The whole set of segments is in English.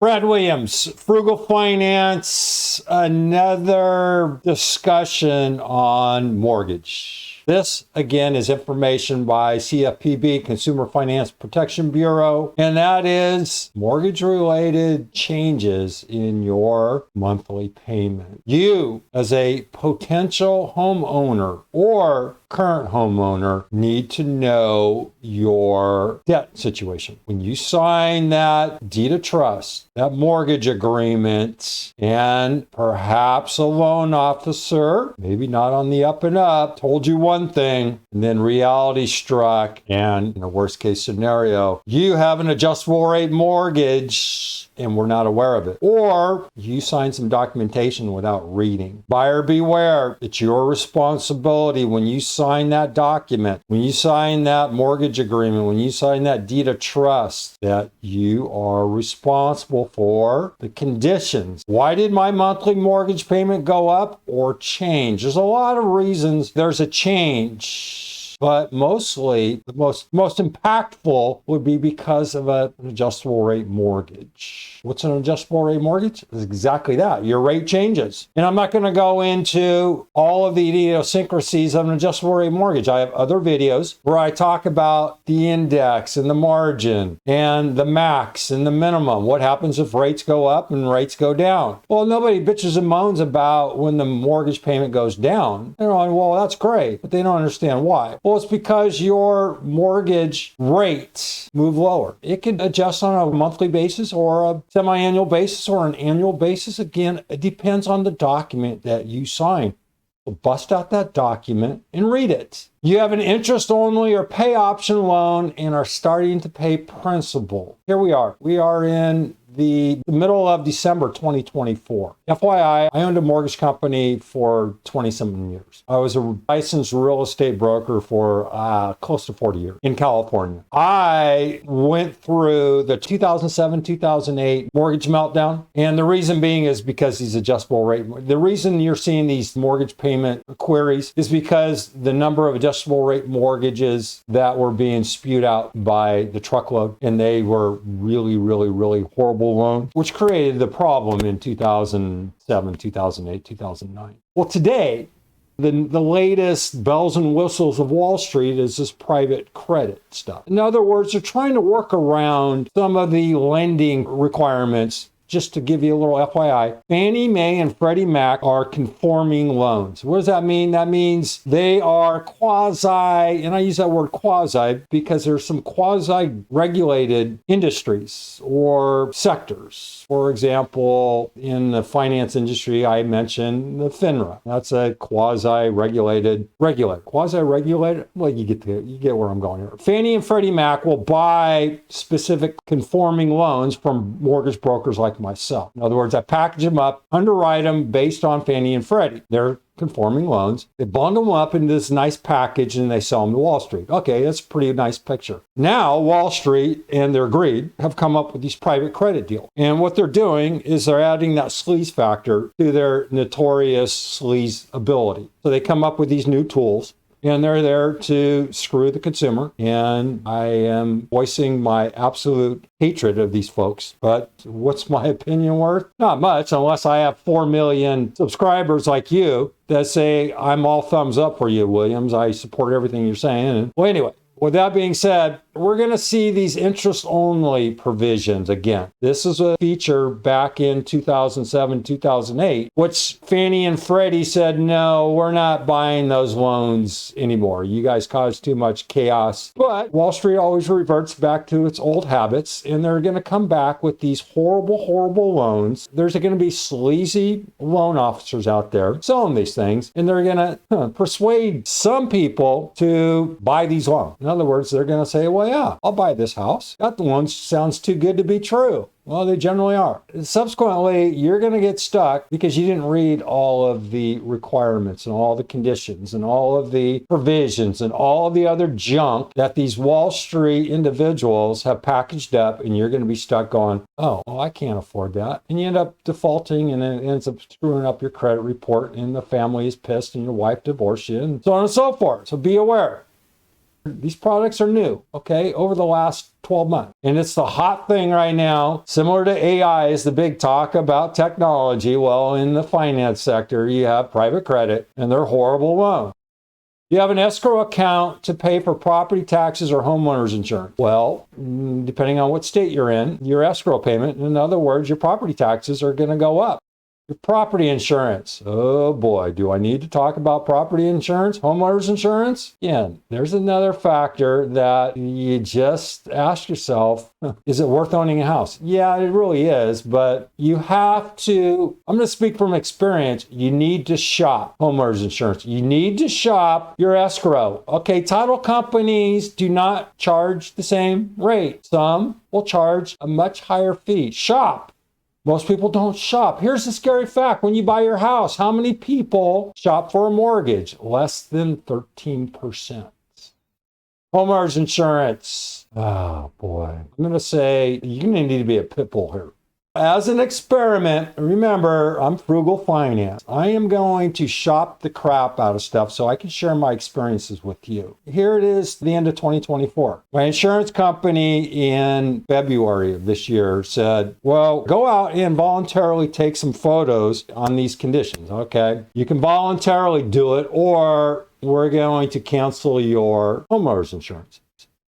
Brad Williams, Frugal Finance, another discussion on mortgage. This, again, is information by CFPB, Consumer Finance Protection Bureau, and that is mortgage-related changes in your monthly payment. You, as a potential homeowner or current homeowner, need to know your debt situation. When you sign that deed of trust, that mortgage agreement, and perhaps a loan officer, maybe not on the up and up, told you one thing, and then reality struck, and in a worst case scenario, you have an adjustable rate mortgage and we're not aware of it. Or you signed some documentation without reading. Buyer beware. It's your responsibility when you sign that document, when you sign that mortgage agreement, when you sign that deed of trust, that you are responsible for the conditions. Why did my monthly mortgage payment go up or change? There's a lot of reasons there's a change. But mostly, the most impactful would be because of an adjustable rate mortgage. What's an adjustable rate mortgage? It's exactly that. Your rate changes. And I'm not going to go into all of the idiosyncrasies of an adjustable rate mortgage. I have other videos where I talk about the index and the margin and the max and the minimum. What happens if rates go up and rates go down? Well, nobody bitches and moans about when the mortgage payment goes down. They're like, well, that's great, but they don't understand why. Well, it's because your mortgage rates move lower. It can adjust on a monthly basis or a semi-annual basis or an annual basis. Again, it depends on the document that you sign. So bust out that document and read it. You have an interest-only or pay option loan and are starting to pay principal. Here we are. We are in the middle of December 2024. FYI, I owned a mortgage company for 20-something years. I was a licensed real estate broker for close to 40 years in California. I went through the 2007-2008 mortgage meltdown, and the reason being is because these adjustable rate. The reason you're seeing these mortgage payment queries is because the number of adjustable rate mortgages that were being spewed out by the truckload, and they were really, really, really horrible loan, which created the problem in 2007, 2008, 2009. Well, today, the latest bells and whistles of Wall Street is this private credit stuff. In other words, they're trying to work around some of the lending requirements. Just to give you a little FYI, Fannie Mae and Freddie Mac are conforming loans. What does that mean? That means they are quasi, and I use that word quasi because there's some quasi-regulated industries or sectors. For example, in the finance industry, I mentioned the FINRA. That's a quasi-regulated, quasi-regulated, well, you get where I'm going here. Fannie and Freddie Mac will buy specific conforming loans from mortgage brokers like myself. In other words, I package them up, underwrite them based on Fannie and Freddie. They're conforming loans. They bundle them up into this nice package and they sell them to Wall Street. Okay, that's a pretty nice picture. Now, Wall Street and their greed have come up with these private credit deals. And what they're doing is they're adding that sleaze factor to their notorious sleaze ability. So they come up with these new tools, and they're there to screw the consumer. And I am voicing my absolute hatred of these folks. But what's my opinion worth? Not much, unless I have 4 million subscribers like you that say, I'm all thumbs up for you, Williams. I support everything you're saying. And, well, anyway, with that being said, we're going to see these interest-only provisions again. This is a feature back in 2007, 2008, which Fannie and Freddie said, no, we're not buying those loans anymore. You guys caused too much chaos. But Wall Street always reverts back to its old habits, and they're going to come back with these horrible, horrible loans. There's going to be sleazy loan officers out there selling these things, and they're going to persuade some people to buy these loans. In other words, they're going to say, well, yeah, I'll buy this house. That one sounds too good to be true. Well, they generally are. Subsequently, you're going to get stuck because you didn't read all of the requirements and all the conditions and all of the provisions and all of the other junk that these Wall Street individuals have packaged up, and you're going to be stuck going, oh, well, I can't afford that. And you end up defaulting, and it ends up screwing up your credit report, and the family is pissed, and your wife divorced you, and so on and so forth. So be aware. These products are new, okay, over the last 12 months. And it's the hot thing right now. Similar to AI is the big talk about technology. Well, in the finance sector, you have private credit and they're horrible loans. You have an escrow account to pay for property taxes or homeowners insurance. Well, depending on what state you're in, your escrow payment, in other words, your property taxes are going to go up. Your property insurance. Oh boy, do I need to talk about property insurance, homeowners insurance? Again, there's another factor that you just ask yourself, is it worth owning a house? Yeah, it really is, but you have to, I'm going to speak from experience, you need to shop homeowners insurance. You need to shop your escrow. Okay, title companies do not charge the same rate. Some will charge a much higher fee. Shop. Most people don't shop. Here's the scary fact. When you buy your house, how many people shop for a mortgage? Less than 13%. Homeowners insurance. Oh, boy. I'm going to say you're going to need to be a pit bull here. As an experiment, remember, I'm Frugal Finance. I am going to shop the crap out of stuff so I can share my experiences with you. Here it is, the end of 2024. My insurance company in February of this year said, well, go out and voluntarily take some photos on these conditions, okay? You can voluntarily do it, or we're going to cancel your homeowners insurance.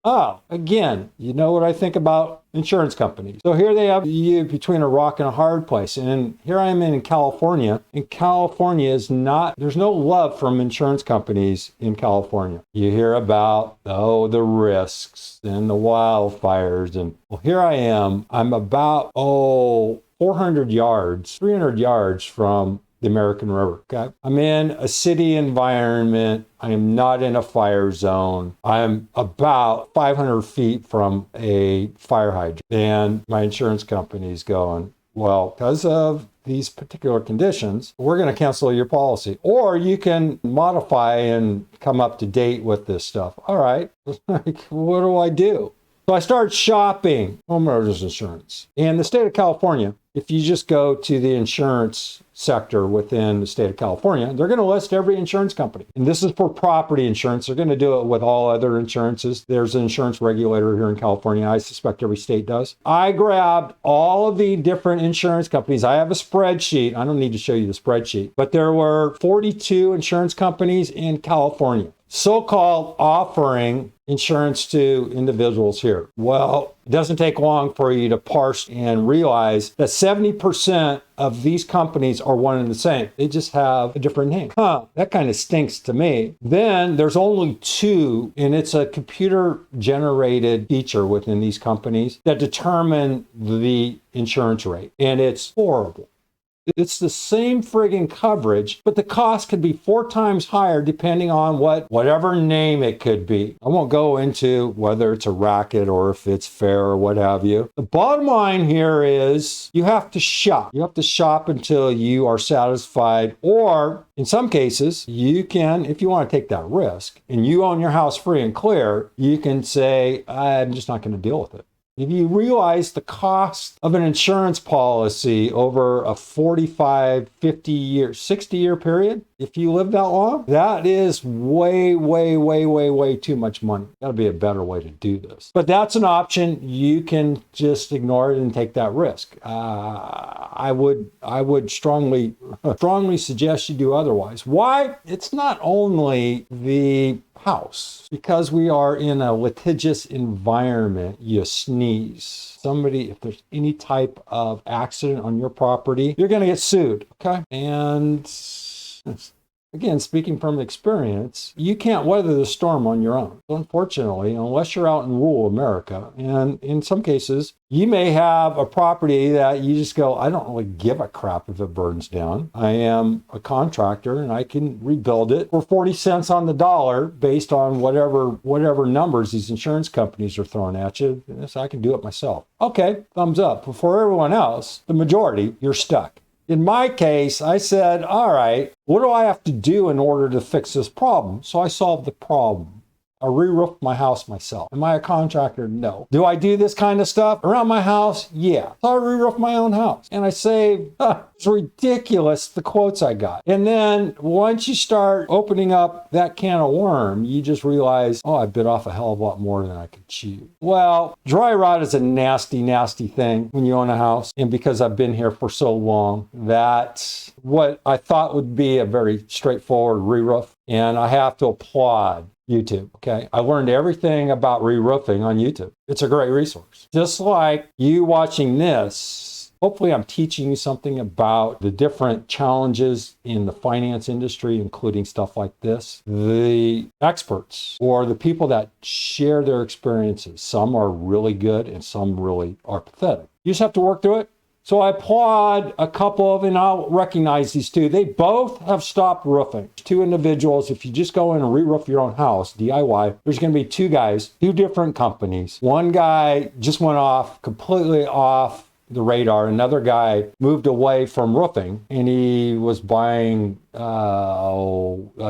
Oh, again, you know what I think about insurance companies. So here they have you between a rock and a hard place. And here I am in California. And California is not, there's no love from insurance companies in California. You hear about, the risks and the wildfires. And well, here I am. I'm about, 300 yards from the American River. Okay. I'm in a city environment. I am not in a fire zone. I'm about 500 feet from a fire hydrant. And my insurance company's going, well, because of these particular conditions, we're going to cancel your policy. Or you can modify and come up to date with this stuff. All right. Like, what do I do? So I started shopping homeowners insurance. In the state of California, if you just go to the insurance sector within the state of California, they're going to list every insurance company. And this is for property insurance. They're going to do it with all other insurances. There's an insurance regulator here in California. I suspect every state does. I grabbed all of the different insurance companies. I have a spreadsheet. I don't need to show you the spreadsheet, but there were 42 insurance companies in California, so-called offering insurance to individuals here. Well, it doesn't take long for you to parse and realize that 70% of these companies are one and the same. They just have a different name. That kind of stinks to me. Then there's only two, and it's a computer-generated feature within these companies that determine the insurance rate, and it's horrible. It's the same friggin' coverage, but the cost could be 4 times higher depending on whatever name it could be. I won't go into whether it's a racket or if it's fair or what have you. The bottom line here is you have to shop. You have to shop until you are satisfied, or in some cases, you can, if you want to take that risk and you own your house free and clear, you can say, I'm just not going to deal with it. If you realize the cost of an insurance policy over a 45, 50 year, 60-year period, if you live that long, that is way, way, way, way, way too much money. Gotta be a better way to do this. But that's an option. You can just ignore it and take that risk. I would strongly suggest you do otherwise. Why? It's not only the house. Because we are in a litigious environment, you sneeze. If there's any type of accident on your property, you're going to get sued, okay? And again, speaking from experience, you can't weather the storm on your own. So unfortunately, unless you're out in rural America, and in some cases, you may have a property that you just go, I don't really give a crap if it burns down. I am a contractor and I can rebuild it for 40 cents on the dollar based on whatever numbers these insurance companies are throwing at you. So I can do it myself. Okay, thumbs up. But for everyone else, the majority, you're stuck. In my case, I said, all right, what do I have to do in order to fix this problem? So I solved the problem. I re-roofed my house myself. Am I a contractor? No. Do I do this kind of stuff around my house? Yeah. So I re-roofed my own house. And I saved, it's ridiculous the quotes I got. And then once you start opening up that can of worm, you just realize, oh, I bit off a hell of a lot more than I could chew. Well, dry rot is a nasty, nasty thing when you own a house. And because I've been here for so long, that's what I thought would be a very straightforward re-roof. And I have to applaud YouTube, okay? I learned everything about re-roofing on YouTube. It's a great resource. Just like you watching this, hopefully I'm teaching you something about the different challenges in the finance industry, including stuff like this. The experts or the people that share their experiences, some are really good and some really are pathetic. You just have to work through it. So I applaud a couple of, and I'll recognize these two. They both have stopped roofing. Two individuals, if you just go in and re-roof your own house, DIY, there's going to be two guys, two different companies. One guy just went off, completely off the radar. Another guy moved away from roofing and he was buying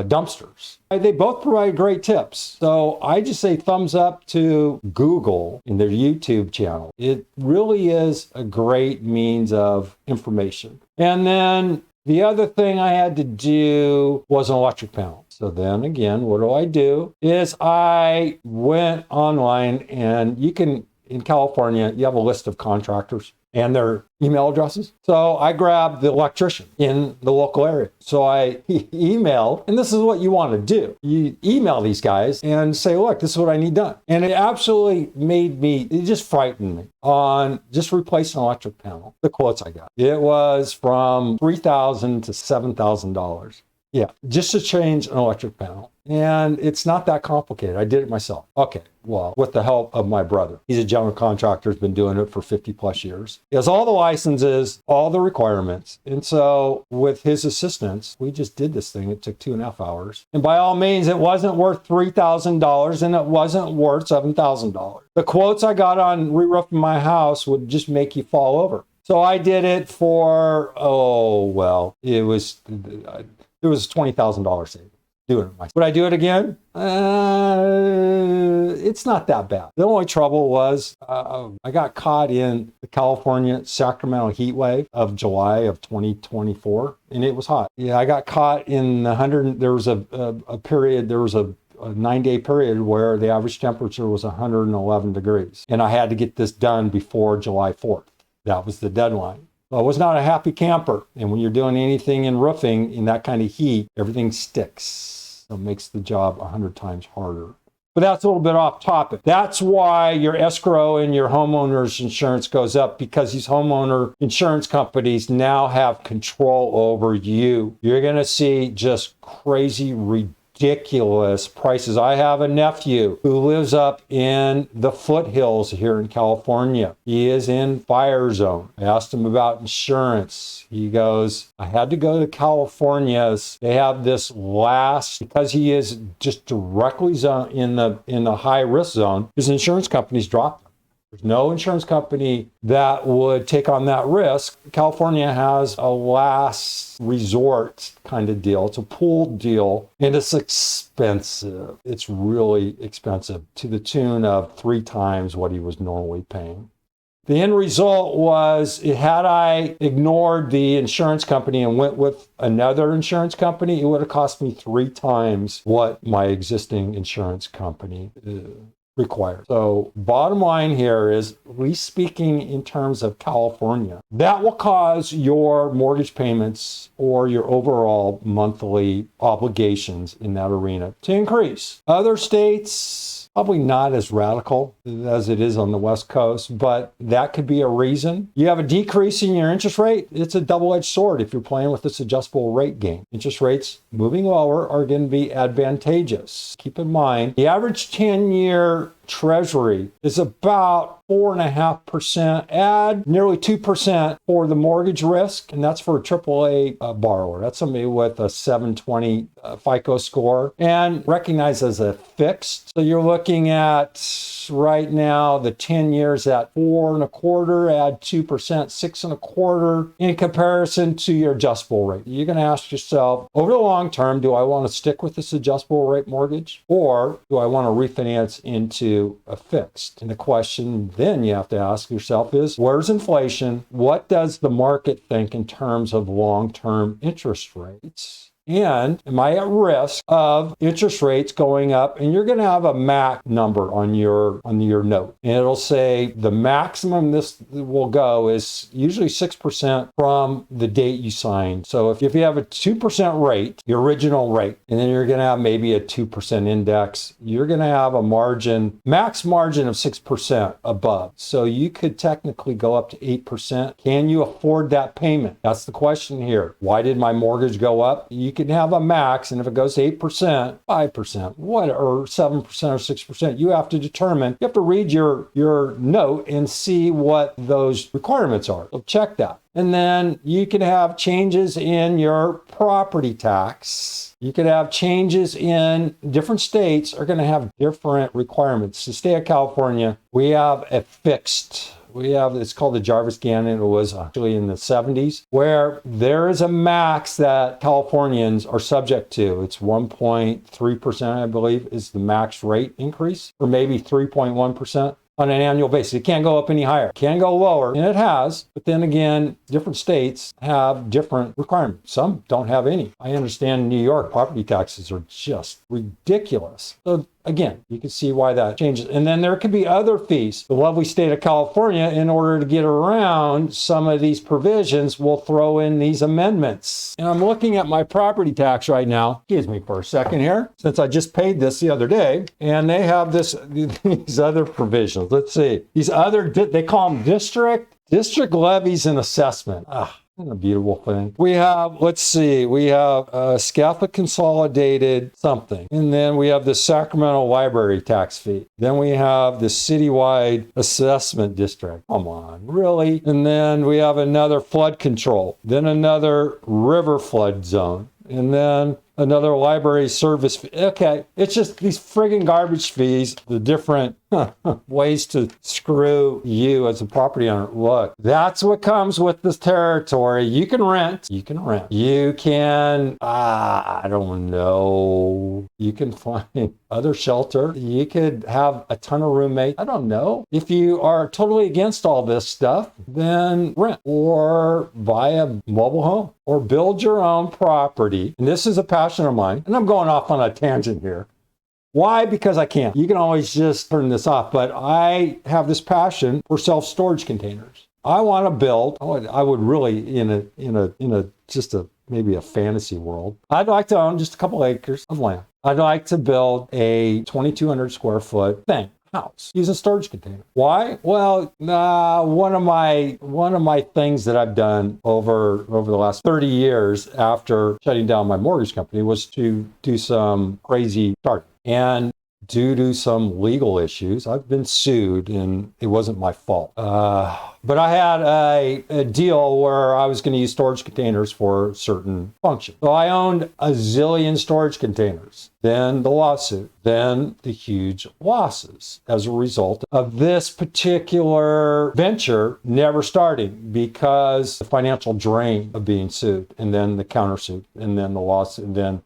dumpsters. They both provide great tips. So I just say thumbs up to Google in their YouTube channel. It really is a great means of information. And then the other thing I had to do was an electric panel. So then again, what do? Is I went online, and you can, in California, you have a list of contractors and their email addresses. So I grabbed the electrician in the local area. So I emailed, and this is what you want to do. You email these guys and say, look, this is what I need done. And it absolutely it just frightened me on just replacing an electric panel. The quotes I got. It was from $3,000 to $7,000. Yeah, just to change an electric panel. And it's not that complicated. I did it myself. Okay, well, with the help of my brother. He's a general contractor, has been doing it for 50 plus years. He has all the licenses, all the requirements. And so with his assistance, we just did this thing. It took 2.5 hours. And by all means, it wasn't worth $3,000 and it wasn't worth $7,000. The quotes I got on re-roofing my house would just make you fall over. So I did it for, it was $20,000 saved doing it myself. Would I do it again? It's not that bad. The only trouble was I got caught in the California Sacramento heat wave of July of 2024, and it was hot. Yeah, I got caught in there was a period, there was a 9-day period where the average temperature was 111 degrees, and I had to get this done before July 4th. That was the deadline. Well, I was not a happy camper. And when you're doing anything in roofing in that kind of heat, everything sticks. So it makes the job 100 times harder. But that's a little bit off topic. That's why your escrow and your homeowner's insurance goes up, because these homeowner insurance companies now have control over you. You're going to see just crazy, ridiculous prices. I have a nephew who lives up in the foothills here in California. He is in fire zone. I asked him about insurance. He goes, I had to go to California's. They have this because he is just directly in the high risk zone. His insurance companies dropped him. There's no insurance company that would take on that risk. California has a last resort kind of deal. It's a pooled deal, and it's expensive. It's really expensive, to the tune of 3 times what he was normally paying. The end result was, had I ignored the insurance company and went with another insurance company, it would have cost me 3 times what my existing insurance company required. So bottom line here is, at least speaking in terms of California, that will cause your mortgage payments or your overall monthly obligations in that arena to increase. Other states, probably not as radical as it is on the West Coast, but that could be a reason. You have a decrease in your interest rate. It's a double-edged sword if you're playing with this adjustable rate game. Interest rates moving lower are going to be advantageous. Keep in mind, the average 10-year Treasury is about 4.5%, add nearly 2% for the mortgage risk, and that's for a AAA borrower. That's somebody with a 720 FICO score, and recognized as a fixed. So you're looking at right now the 10 years at 4.25, add 2%, 6.25 in comparison to your adjustable rate. You're going to ask yourself, over the long term, do I want to stick with this adjustable rate mortgage, or do I want to refinance into a fixed? And the question then you have to ask yourself is, where's inflation? What does the market think in terms of long-term interest rates? And am I at risk of interest rates going up? And you're going to have a MAC number on your note. And it'll say the maximum this will go is usually 6% from the date you signed. So if you have a 2% rate, your original rate, and then you're going to have maybe a 2% index, you're going to have a max margin of 6% above. So you could technically go up to 8%. Can you afford that payment? That's the question here. Why did my mortgage go up? You can have a max, and if it goes to 8%, 5%, what, or 7% or 6%, you have to determine, you have to read your note and see what those requirements are. So check that. And then you can have changes in your property tax. You could have changes in different states are going to have different requirements. The state of California, we have a fixed. It's called the Jarvis-Gannon. It was actually in the 70s, where there is a max that Californians are subject to. It's 1.3%, I believe, is the max rate increase, or maybe 3.1%. On an annual basis. It can't go up any higher. It can go lower, and it has. But then again, different states have different requirements. Some don't have any. I understand in New York, property taxes are just ridiculous. So again, you can see why that changes. And then there could be other fees. The lovely state of California, in order to get around some of these provisions, will throw in these amendments. And I'm looking at my property tax right now. Excuse me for a second here, since I just paid this the other day. And they have these other provisions. Let's see. These other, they call them district levies and assessment. Isn't a beautiful thing? We have, SCAFA consolidated something. And then we have the Sacramento library tax fee. Then we have the citywide assessment district. Come on, really? And then we have another flood control. Then another river flood zone. And then another library service fee. Okay, it's just these friggin' garbage fees, the different ways to screw you as a property owner. Look, that's what comes with this territory. You can rent. You can, I don't know. You can find other shelter. You could have a ton of roommates. I don't know. If you are totally against all this stuff, then rent or buy a mobile home or build your own property. And this is a passion of mine. And I'm going off on a tangent here. Why? Because I can't. You can always just turn this off, but I have this passion for self-storage containers. I want to build. I would really maybe a fantasy world. I'd like to own just a couple acres of land. I'd like to build a 2,200 square foot house using storage container. Why? Well, one of my things that I've done over the last 30 years after shutting down my mortgage company was to do some crazy targeting. And due to some legal issues, I've been sued, and it wasn't my fault. But I had a deal where I was going to use storage containers for certain functions. So I owned a zillion storage containers. Then the lawsuit, then the huge losses as a result of this particular venture never starting because the financial drain of being sued, and then the countersuit, and then the lawsuit, and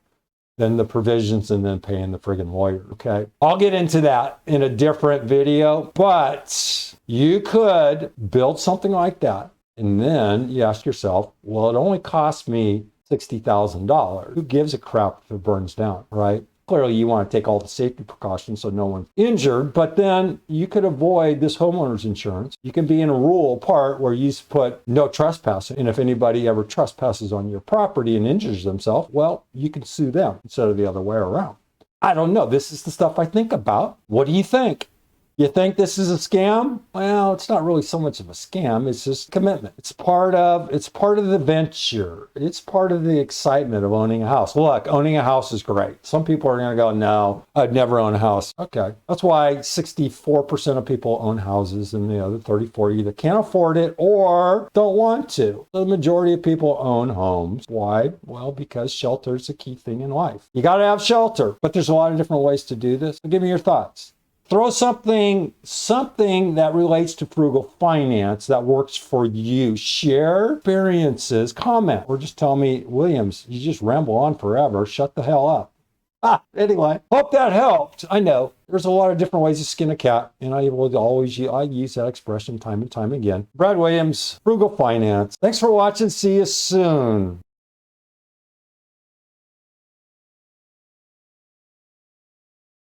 then the provisions, and then paying the friggin' lawyer, okay? I'll get into that in a different video, but you could build something like that, and then you ask yourself, well, it only cost me $60,000. Who gives a crap if it burns down, right? Clearly, you want to take all the safety precautions so no one's injured, but then you could avoid this homeowner's insurance. You can be in a rural part where you put no trespassing, and if anybody ever trespasses on your property and injures themselves, well, you can sue them instead of the other way around. I don't know. This is the stuff I think about. What do you think? You think this is a scam? Well, it's not really so much of a scam. It's just commitment. It's part of the venture. It's part of the excitement of owning a house. Look, owning a house is great. Some people are going to go, no, I'd never own a house. Okay. That's why 64% of people own houses and the other 34 either can't afford it or don't want to. The majority of people own homes. Why? Well, because shelter is a key thing in life. You got to have shelter, but there's a lot of different ways to do this. So give me your thoughts. Throw something that relates to frugal finance that works for you. Share experiences, comment, or just tell me, Williams, you just ramble on forever. Shut the hell up. Anyway, hope that helped. I know there's a lot of different ways to skin a cat, and I use that expression time and time again. Brad Williams, Frugal Finance. Thanks for watching. See you soon.